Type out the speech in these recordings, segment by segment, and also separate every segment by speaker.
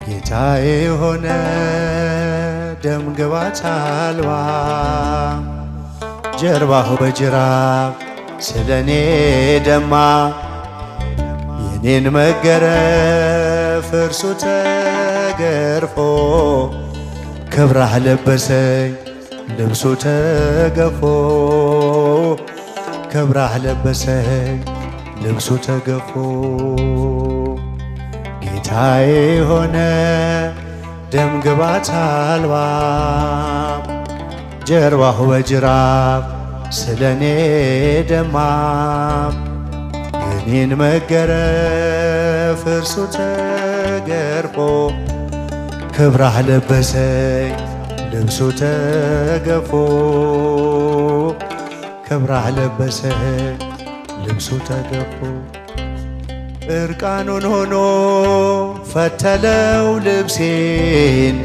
Speaker 1: ጌታዬ ሆነ ደም ግባት አልባ ጀርባህ በጅራፍ ስለኔ ደማ የኔን መገረፍ እርሱ ተገርፎ ክብራህ ለበሰኝ ልብሱ ተገፎ ክብራህ ለበሰኝ ልብሱ ተገፎ ጌታዬ ሆነ ደም ግባት አልባ ጀርባሁ በጅራፍ ስለኔ ደማ የኔን መገረፍ እርሱ ተገርፎ ክብራህ ለበሰኝ ልብሱ ተገፎ ክብራህ ለበሰኝ ልብሱ ተገፎ እርቃኑን ሆኖ ፈተለው ልብሴን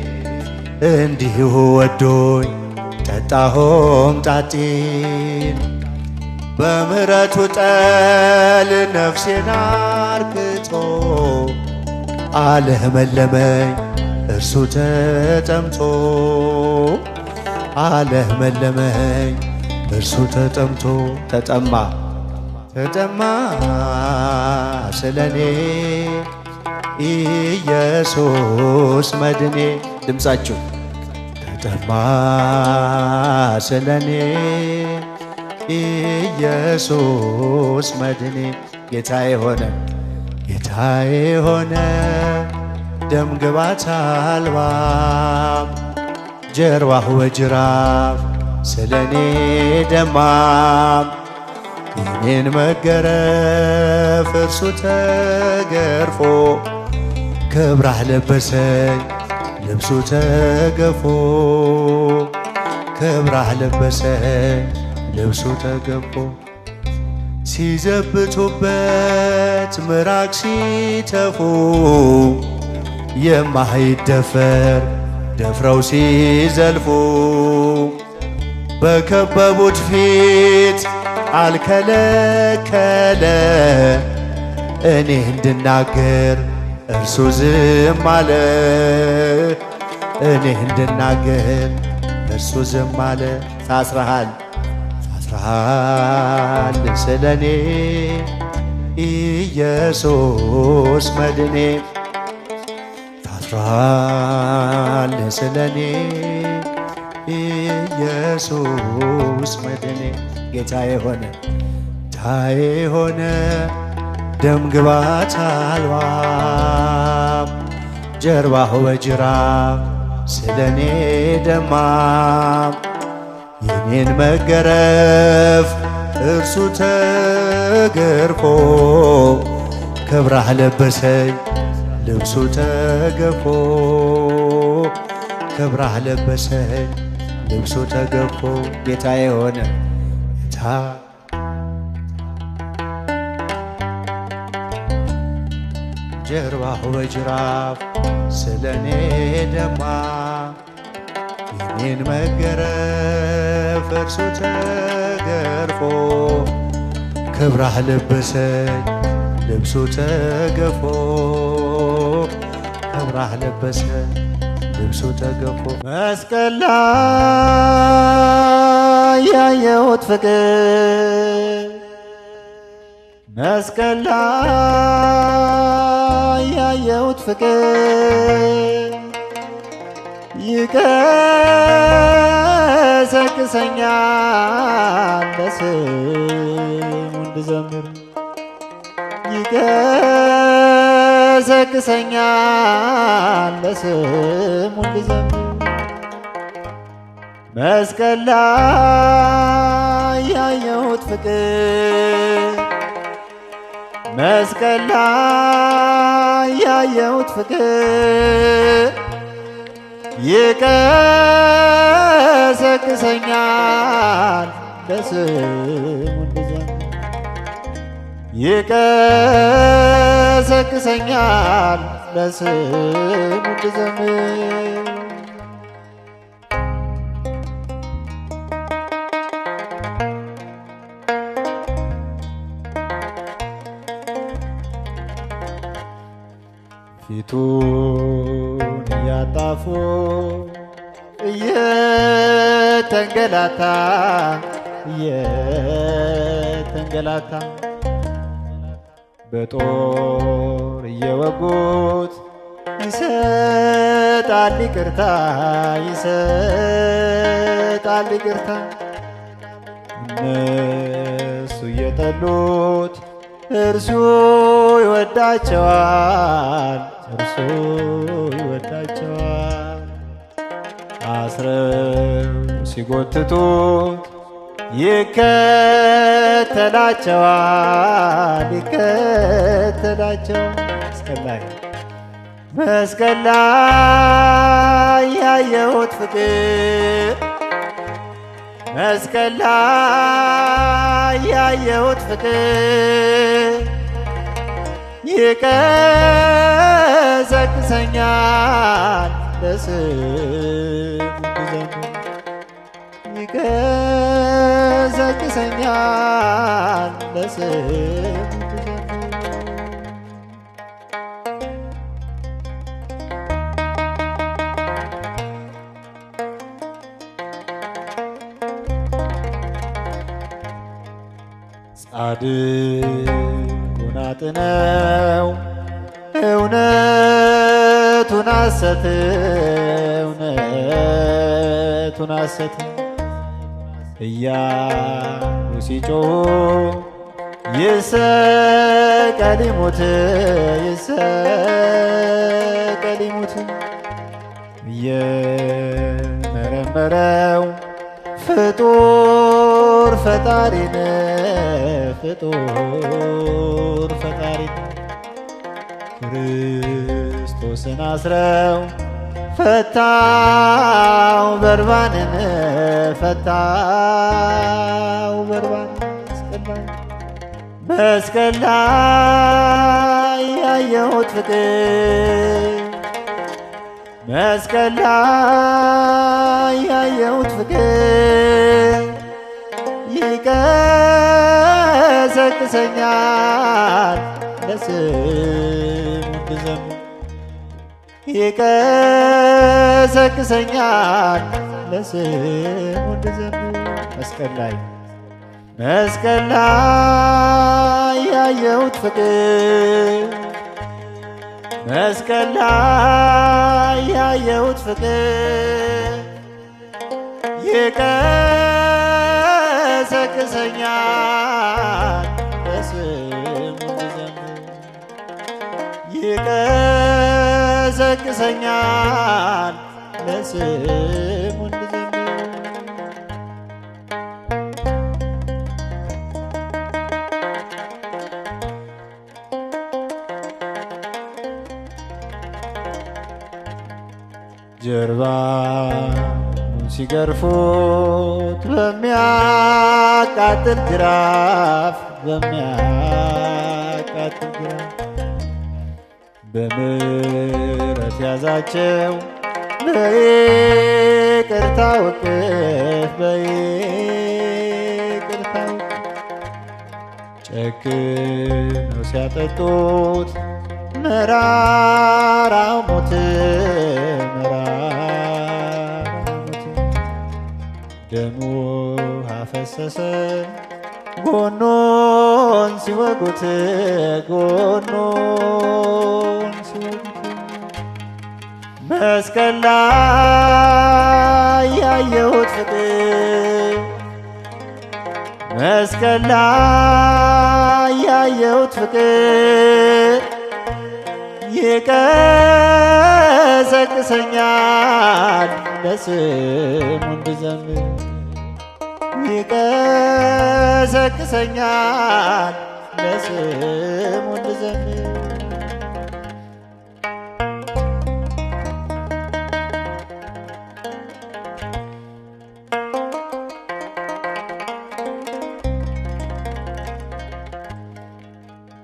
Speaker 1: እንዲሁ ወዶኝ ጠጣሆም ጣጤን በምሕረቱ ጠል ነፍሴን አርክቶ አለመለመኝ እርሱ ተጠምቶ አለመለመኝ እርሱ ተጠምቶ ተጠማ ስለኔ ኢየሱስ መድኔ ድምፃችሁ ተጠማ ስለኔ ኢየሱስ መድኔ ጌታዬ ሆነ ደም ግባት አልባ ጀርባሁ በጅራፍ ስለኔ ደማ የኔን መገረፍ እርሱ ተገርፎ ክብራህ ለበሰኝ ልብሱ ተገፎ ክብራህ ለበሰኝ ልብሱ ተገፎ ሲዘብቱበት ምራቅ ሲተፉ የማይደፈር ደፍረው ሲዘልፉ በከበቡት ፊት አልከለከለ እኔ እንድናገር እርሱ ዝም አለ እኔ እንድናገር እርሱ ዝም አለ ታስረሃል ስለኔ ኢየሱስ መድኔ ታስረሃል ስለኔ ኢየሱስ መድኔ ጌታዬ ሆነ ደም ግባት አልባ ጀርባሁ በጅራፍ ስለኔ ደማ የኔን መገረፍ እርሱ ተገርፎ ክብራህ ለበሰኝ ልብሱ ተገፎ ክብራህ ለበሰኝ ልብሱ ተገፎ ጌታዬ ሆነ ጀርባሁ በጅራፍ ስለኔ ደማ የኔን መገረፍ እርሱ ተገርፎ ክብራህ ለበሰኝ ልብሱ ተገፎ ክብራህ ለበሰኝ ልብሱ ተገፎ መስቀል ላይ ያየሁት ፍቅር መስቀል ላይ ያየሁት ፍቅር ይቀሰቅሰኛል ለስሙ እንድዘምር ይቀሰቅሰኛል ለስሙ እንድዘምር መስቀል ላይ ያየሁት ፍቅር መስቀል ላይ ያየሁት ፍቅር ይቀሰቅሰኛል ለስሙ እንድዘምር ይቀሰቅሰኛል ለስሙ እንድዘምር ፊቱ እያጣፉ እየተንገላታ በጦር እየወጉት ይሰጣል ይቅርታ እነሱ እየጠሉት እርሱ ይወዳቸዋል አስረው ሲጎትቱት ይከተላቸዋል መስቀል ላይ ያየሁት ፍቅር ይቀሰቅሰኛል ለስሙ ጻድቁን አጥነው እውነቱን ሐሰት እያሉ ሲጮኹ ይሰቀል ይሙት እየመረመረው ፍጡር ፈጣሪን ክርስቶስን አስረው ፈታው በርባንን መስቀል ላይ ያየሁት ፍቅር ይቀሰቅሰኛል ለስሙ እንድዘምር መስቀል ላይ ያየሁት ፍቅር ይቀሰቅሰኛል ለስሙ እንድዘምር ጀርባውን ሲገርፉት በሚያቃጥል ጅራፍ በምሕረት ያዛቸው በይቅርታው እቅፍ ጨክነው ሲያጠጡት መራራው ሞት ደሙ አፈሰሰ ጎኑን ሲወጉት መስቀል ላይ ያየሁት ፍቅር ይቀሰቅሰኛል ለስሙ እንድዘምር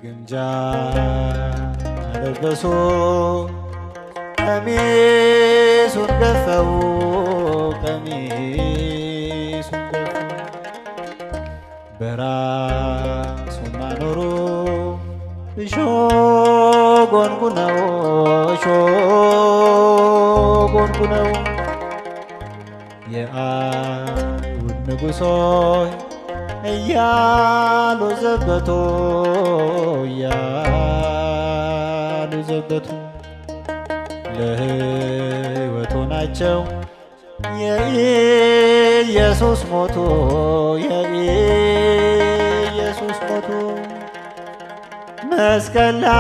Speaker 1: ግምጃ አለበሱ ቀሚሱን ገፈው በራሱን ማኖሩ እሾህ ጎንጉነው የሆንኩ ነው። የአይሁድ ንጉሥ ሆይ እያሉ ዘበቱ ለሕይወት ሆናቸው የኢየሱስ ሞቱ መስቀል ላይ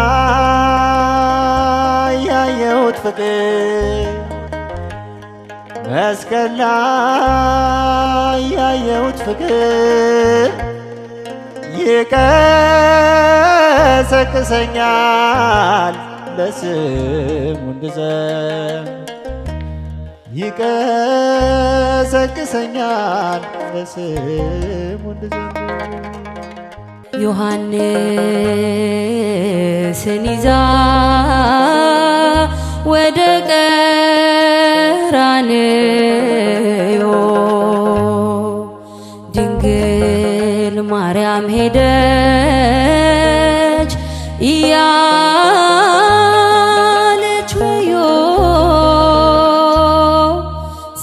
Speaker 1: ያየሁት ፍቅር መስቀል ላይ ያየሁት ፍቅር ይቀሰቅሰኛል ለስሙ እንድዘምር ይቀሰቅሰኛል ለስሙ እንድዘምር።
Speaker 2: ዮሐንስን ይዛ ወደ ቀራንዮ ድንግል ማርያም ሄደች እያለች ወዮ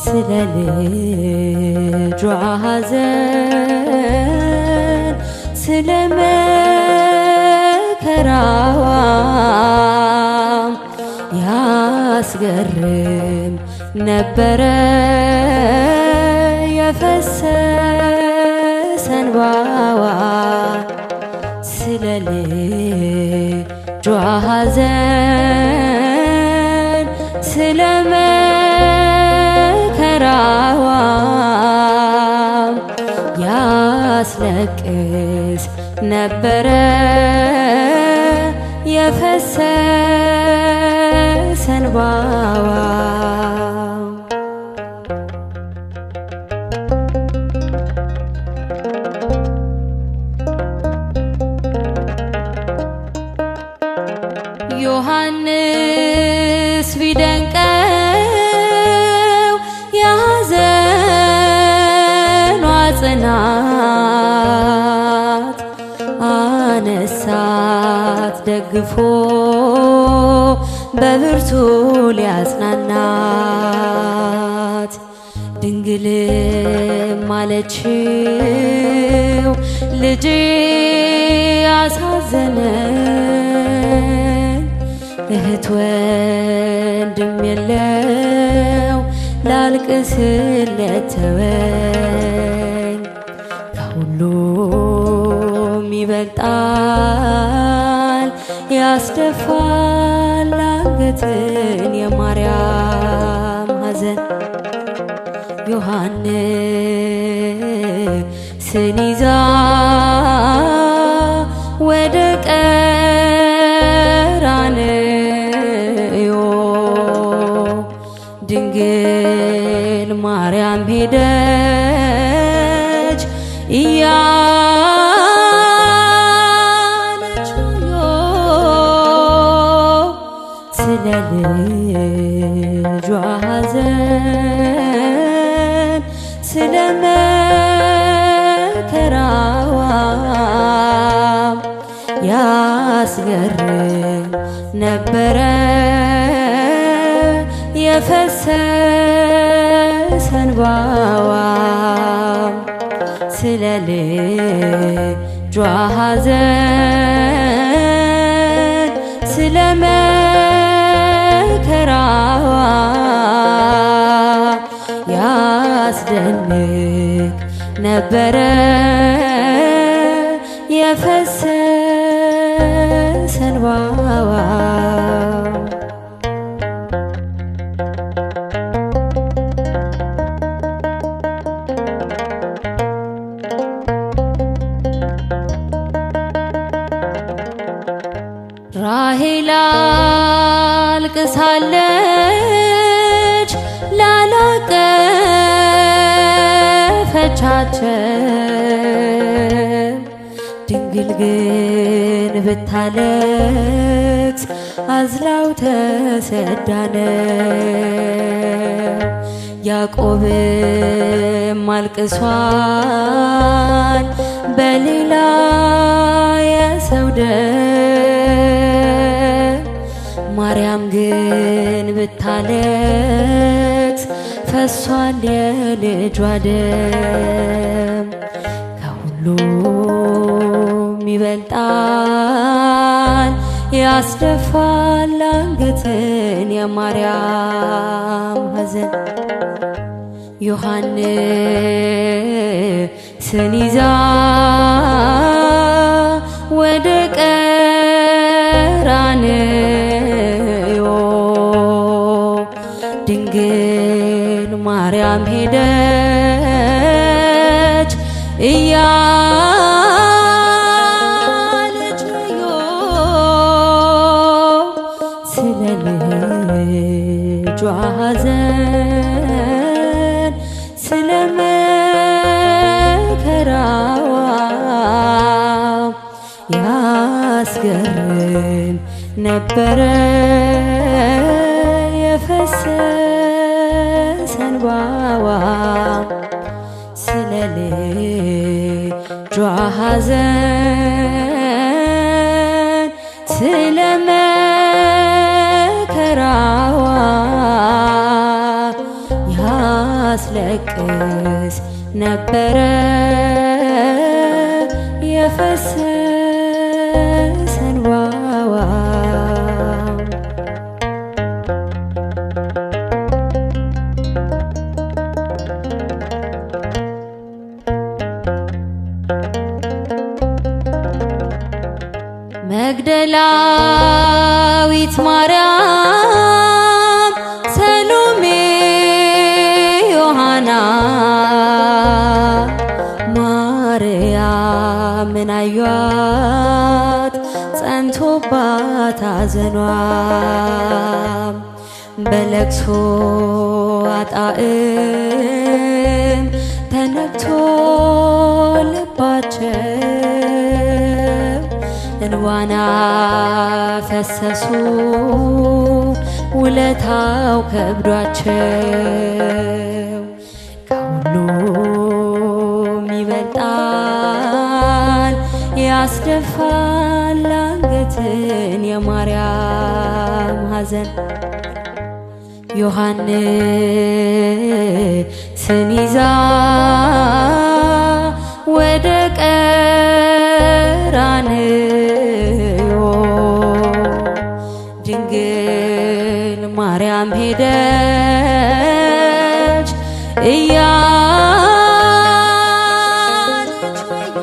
Speaker 2: ስለ ልጇ ሐዘን ስለ መከራዋ ያስገርም ነበረ የፈሰሰ እንባዋ ስለ ልጇ ሐዘን ስለ መከራዋ ያስለቅስ ነበረ የፈሰሰ እንባዋ። ዮሐንስ ቢደንቀው የሐዘኗ ጽናት አነሳት ደግፎ በብርቱ ሊያጽናናት ድንግልም አለችው ልጄ አሳዘነኝ እህት ወንድም የለው ላልቅስለት ተወኝ ከሁሉም ይበልጣል ያስደፋል አንገትን የማርያም ሐዘን ዮሐንስን ይዛ ወደ ቀራንዮ ድንግል ማርያም ሄደች እያለች ወዮ ስለ ልጇ ሐዘን ስለ መከራዋ ያስገርም ነበረ የፈሰሰ እንባዋ ስለ ልጇ ሐዘን ስለ መከራዋ ያስደንቅ ነበረ የፈሰሰ እንባዋ። ራሔል አልቅሳለች ላላቀፈቻቸው ድንግል ግን ብታለቅስ አዝላው ተሰዳነ ያዕቆብም አልቅሷል በሌላ የሰው ደም ማርያም ግን ብታለቅስ ፈሷል የልጇ ደም። ከሁሉም ይበልጣል ያስደፋል አንገትን የማርያም ሐዘን። ዮሐንስን ይዛ ወደ ቀራንዮ ድንግል ማርያም ሄደች እያለች ወዮ ስለ ልጇ ሐዘን ስለ መከራዋ ያስገርም ነበረ የፈሰሰ እንባዋ። ስለ ልጇ ሐዘን ስለ መከራዋ ያስለቅስ ነበረ የፈሰሰ እንባዋ። መግደላዊት ማርያም፣ ሰሎሜ፣ ዮሐና ማርያምን አዩአት ጸንቶባት ሐዘኗ። በለቅሶ አጣዕም ተነክቶ ልባቸው እንባና ፈሰሱ ውለታው ከብዷቸው። ከሁሉም ይበልጣል ያስደፋል አንገትን የማርያም ሐዘን። ዮሐንስን ይዛ ወደ ቀራንዮ ድንግል ማርያም ሄደች እያለች ወዮ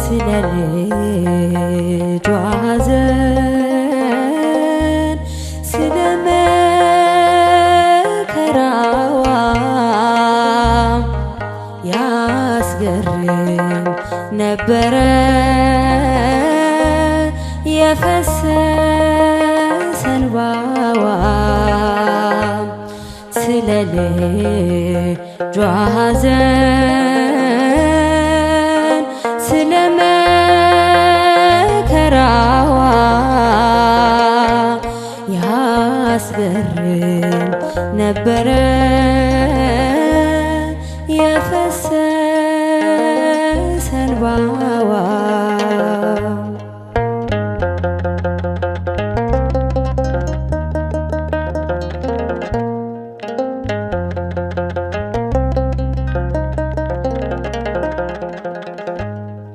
Speaker 2: ስለ ልጇ ሐዘን ስለ መከራዋ ያስገርም ነበረ የፈሰሰ እንባዋ። ስለ ልጇ ሐዘን ስለ መከራዋ ያስገርም ነበረ የፈሰሰ እንባዋ።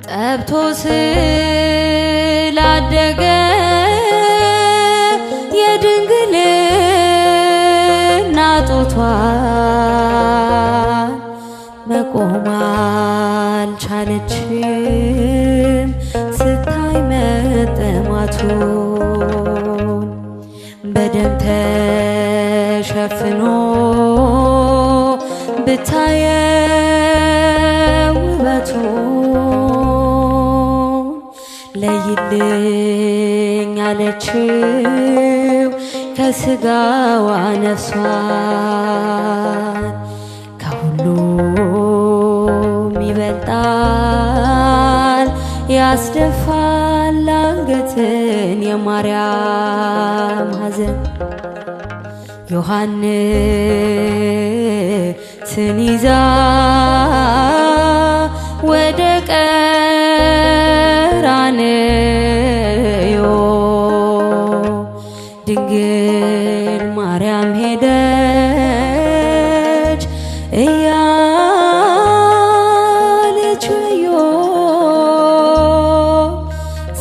Speaker 2: ጠብቶ ስላደገ የድንግልና ጡቷን መቆም አልቻለችም ስታይ መጠማቱን። በደም ተሸፍኖ ብታየው ውበቱን ለይልኝ አለችው ከስጋዋ ነፍሷን። ከሁሉም ይበልጣል ያስደፋል አንገትን የማርያም ሐዘን። ዮሐንስን ይዛ ወደ ቀራንዮ ድንግል ማርያም ሄደች እያለች ወዮ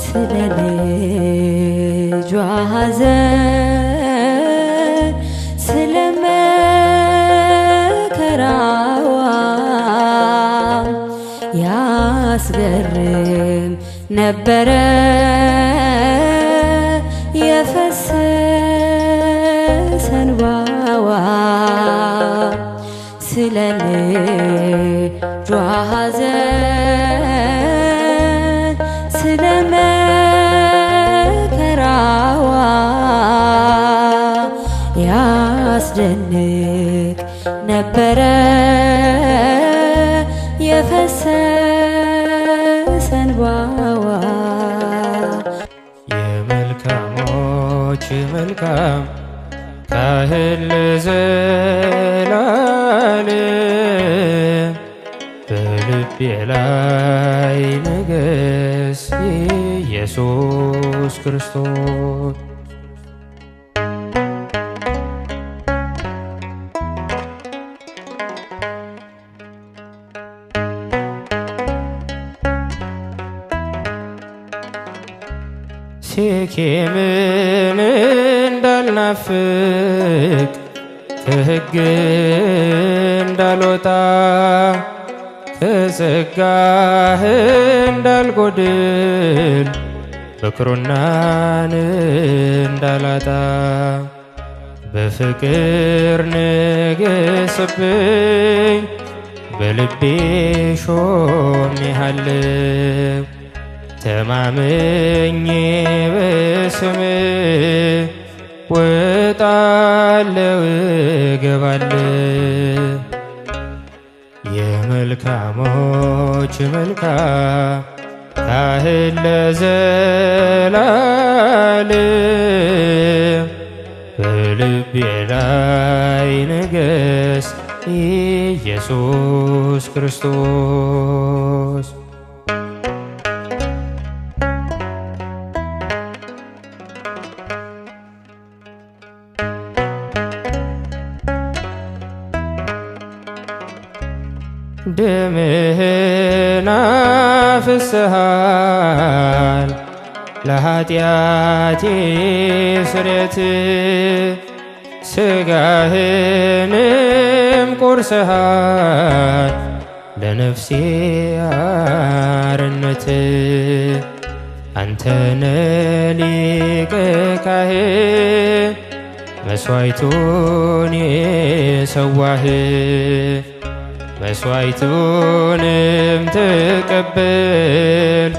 Speaker 2: ስለ ልጇ ሐዘን ስለ መከራዋ ያስገርም ነበረ የፈሰሰ እንባዋ ስለ ልጇ ሐዘን ስለ መከራዋ ያስደንቅ ነበረ የፈሰሰ እንባዋ።
Speaker 3: የመልካሞች መልካም ካህን ለዘላለም በልቤ ላይ ንገስ ኢየሱስ ክርስቶስ። ሴኬምን እንዳልናፍቅ ከሕግ እንዳልወጣ ከጸጋህ እንዳልጎድል በክሩናን እንዳላጣ በፍቅር ንገስብኝ በልቤ ሾሜሃለሁ ተማምኜ በስምህ ወጣለሁ እገባለሁ። የመልካሞች መልካም ካህን ለዘላለም በልቤ ላይ ንገስ ኢየሱስ ክርስቶስ። ደምህን አፍስሰሃል ለኃጢአቴ ስርየት ሥጋህንም ቆርሰሃል ለነፍሴ አርነት አንተነ ሊቀ ካህን መሥዋዕቱን የሰዋህ መሥዋዕቱንም ተቀበል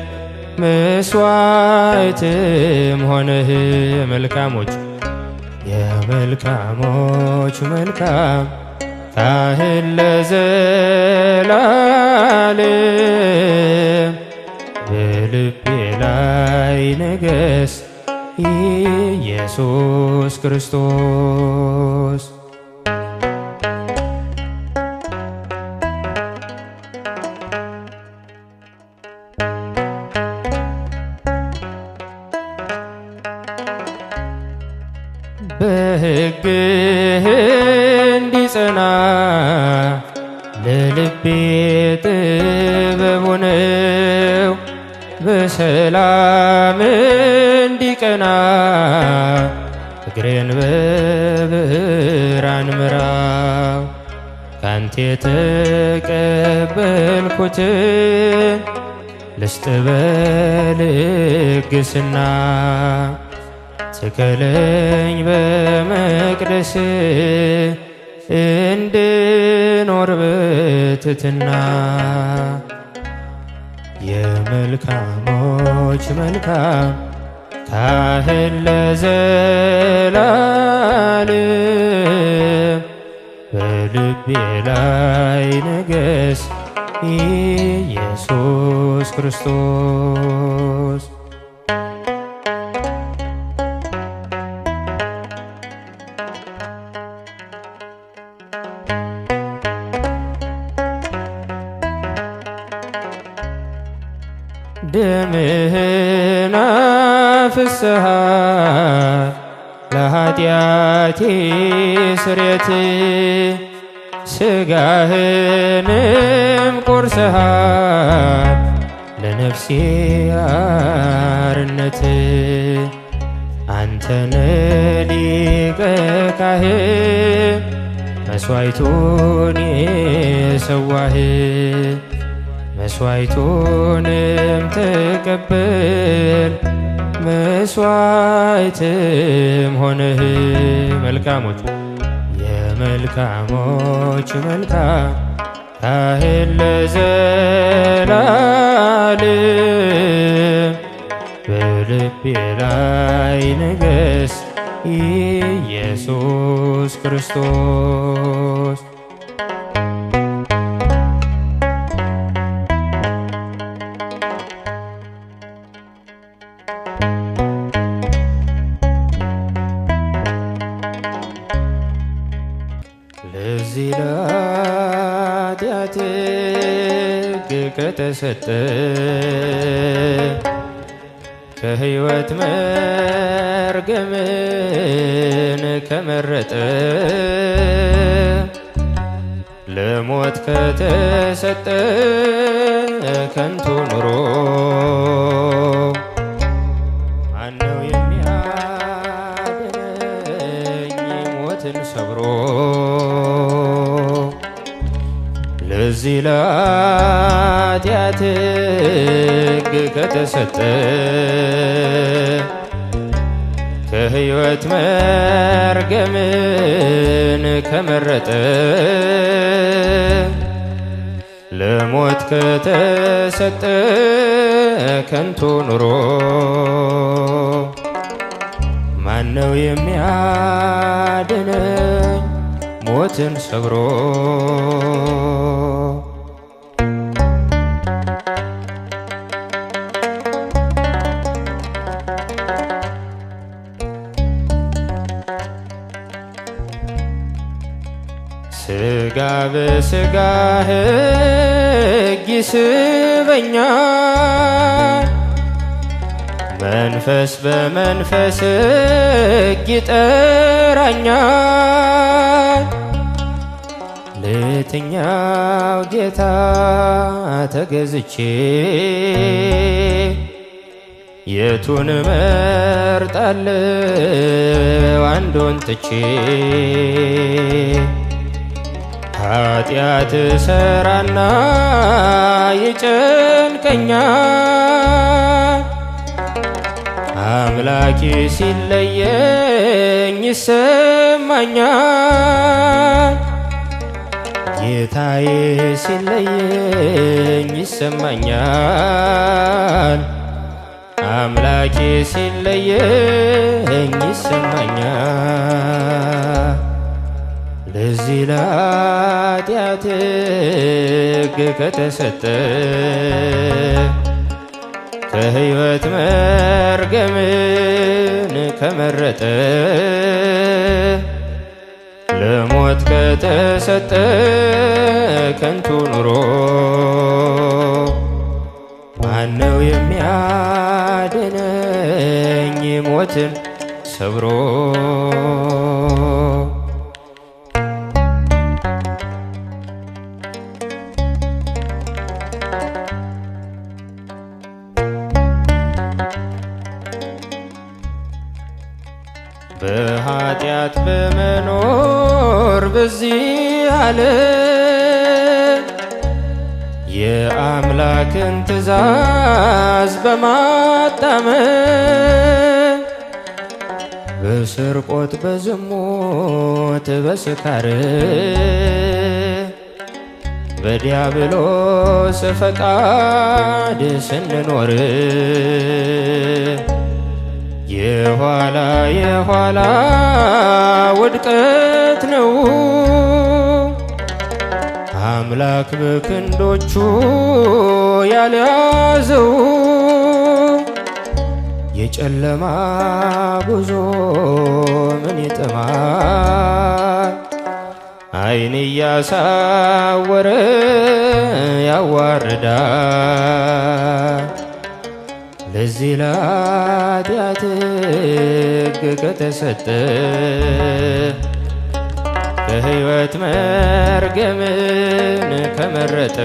Speaker 3: መሥዋዕትም ሆነህ መልካሞች የመልካሞች መልካም ካህን ለዘላለም በልቤ ላይ ንገስ ኢየሱስ ክርስቶስ። በሕግህ እንዲጸና ለልቤ ጥበቡ ነው በሰላም እንዲቀና እግሬን በብርሃን ምራው ካንተ የተቀበልኩትን ልስጥ በልግስና ትከለኝ በመቅደስ እንድኖር በትሕትና የመልካሞች መልካም ካህን ለዘላለም በልቤ ላይ ንገስ ኢየሱስ ክርስቶስ። ደምህን አፍስሰሃል ለኃጢአቴ ስርየት ሥጋህንም ቆርሰሃል ለነፍሴ አርነት አንተነ ሊቀ ካህን መሥዋዕቱን የሰዋህ መሥዋዕቱንም ተቀበል መሥዋዕትም ሆነህ መልካሞች የመልካሞች መልካም ካህን ለዘላለም በልቤ ላይ ንገስ ኢየሱስ ክርስቶስ። ለዚህ ለኃጢአት ሕግ ከተሰጠ ከሕይወት መርገምን ከመረጠ ለሞት ከተሰጠ ከንቱ ኑሮ ማነው የሚያድነኝ ሞትን ሰብሮ? ለዚህ ለኃጢአት ሕግ ከተሰጠ ከሕይወት መርገምን ከመረጠ ለሞት ከተሰጠ ከንቱ ኑሮ ማነው የሚያድነኝ ሞትን ሰብሮ? ሥጋ በሥጋ ሕግ ይስበኛል መንፈስ በመንፈስ ሕግ ይጠራኛል። ለየትኛው ጌታ ተገዝቼ የቱን መርጣለሁ አንዱን ትቼ? ኃጢአት ሰራና ይጨንቀኛል አምላኬ ሲለየኝ ይሰማኛል ጌታዬ ሲለየኝ ይሰማኛል አምላኬ ሲለየኝ ይሰማኛል። ለዚህ ለኃጢአት ሕግ ከተሰጠ ከሕይወት መርገምን ከመረጠ ለሞት ከተሰጠ ከንቱ ኑሮ ማነው የሚያድነኝ ሞትን ሰብሮ? በኃጢአት በመኖር በዚህ ዓለም የአምላክን ትእዛዝ በማጣመም በስርቆት በዝሙት በስካር በዲያብሎስ ፈቃድ ስንኖር የኋላ የኋላ ውድቀት ነው አምላክ በክንዶቹ ያልያዘው የጨለማ ጉዞ ምን ይጥማል ዓይን እያሳወረ ያዋርዳል። ለዚህ ለኃጢአት ሕግ ከተሰጠ ከሕይወት መርገምን ከመረጠ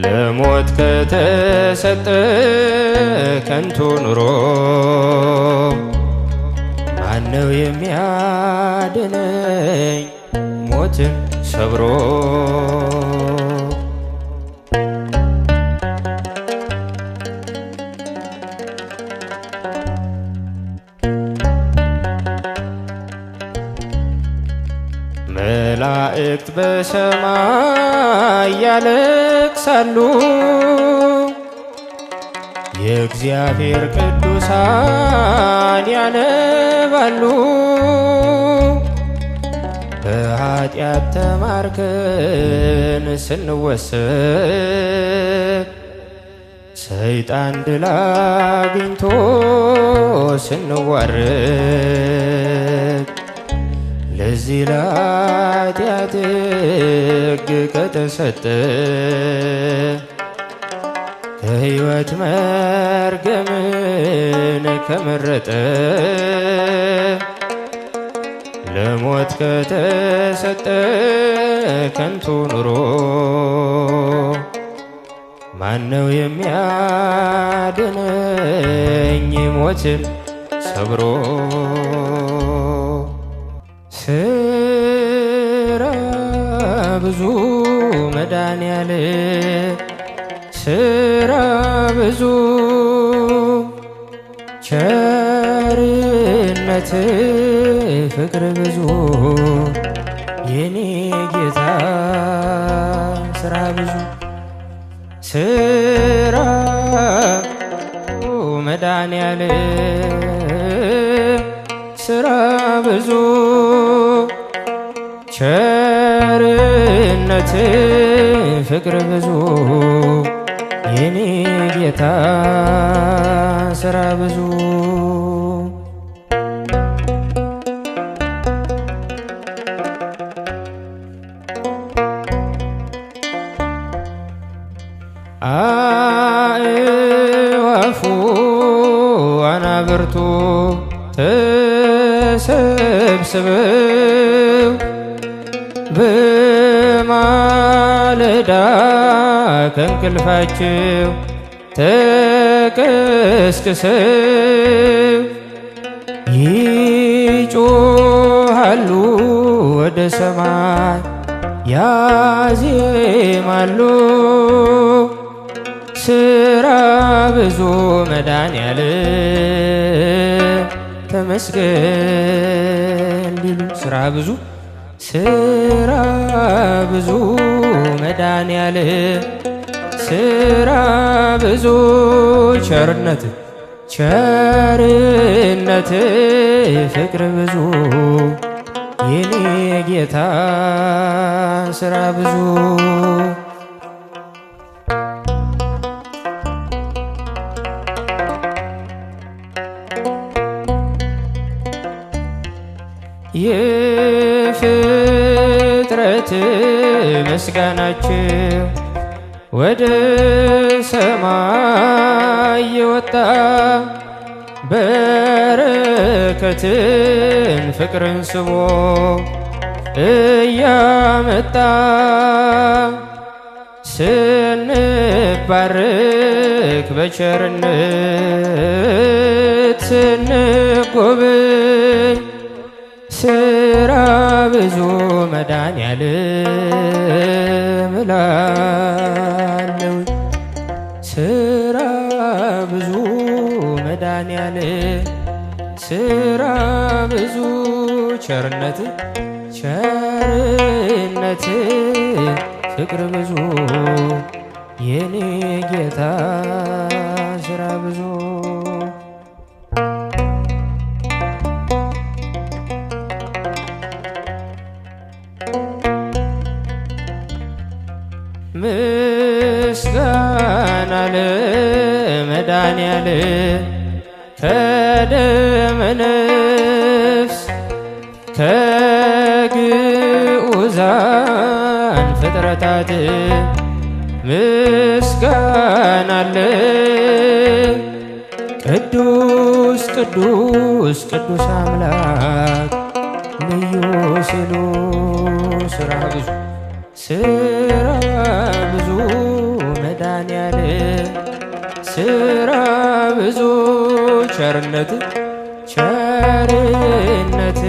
Speaker 3: ለሞት ከተሰጠ ከንቱ ኑሮ ማነው የሚያድነኝ ሞትን ሰብሮ? መላእክት በሰማይ ያለቅሳሉ፣ የእግዚአብሔር ቅዱሳን ያነባሉ። በኃጢአት ተማርከን ስንወሰድ ሰይጣን ድል አግኝቶ ስንዋረድ ለዚህ ለኃጢአት ሕግ ከተሰጠ ከሕይወት መርገምን ከመረጠ ለሞት ከተሰጠ ከንቱ ኑሮ ማነው የሚያድነኝ ሞትን ሰብሮ? ስራ ብዙ መድኃኔዓለም ስራ ብዙ ቸርነት ፍቅር ብዙ የኔ ጌታ ስራ ብዙ ስራ መድኃኔዓለም ስራ ብዙ ቸርነት ፍቅር ብዙ የኔ ጌታ ስራ ብዙ አእዋፉ አናብርቱ ተሰብስበው በማለዳ ከእንቅልፋቸው ተቀስቅሰው ይጮሃሉ ወደ ሰማይ ያዜማሉ። ስራ ብዙ መድኃኔዓለም ተመስገን ሊሉ ስራ ብዙ ስራ ብዙ መድኃኔዓለም ስራ ብዙ ቸርነት ቸርነት ፍቅር ብዙ የኔ ጌታ ስራ ብዙ የፍጥረት ምስጋናቸው ወደ ሰማይ የወጣ በረከትን ፍቅርን ስቦ እያመጣ ስንባረክ በቸርነት ስንጎብኝ ስራ ብዙ መድኃኔዓለም እላለሁ ስራ ብዙ መድኃኔዓለም ስራ ብዙ ቸርነት ቸርነት ፍቅር ብዙ የኔ ጌታ ስራ ብዙ ምስጋና ለመድኃኔዓለም ከደመ ነፍስ ከግዑዛን ፍጥረታት ምስጋና አለ። ቅዱስ ቅዱስ ቅዱስ አምላክ ልዩ ሲሉ ስራ ብዙ ስራ ብዙ መድኃኔዓለም ስራ ብዙ ቸርነት ቸርነት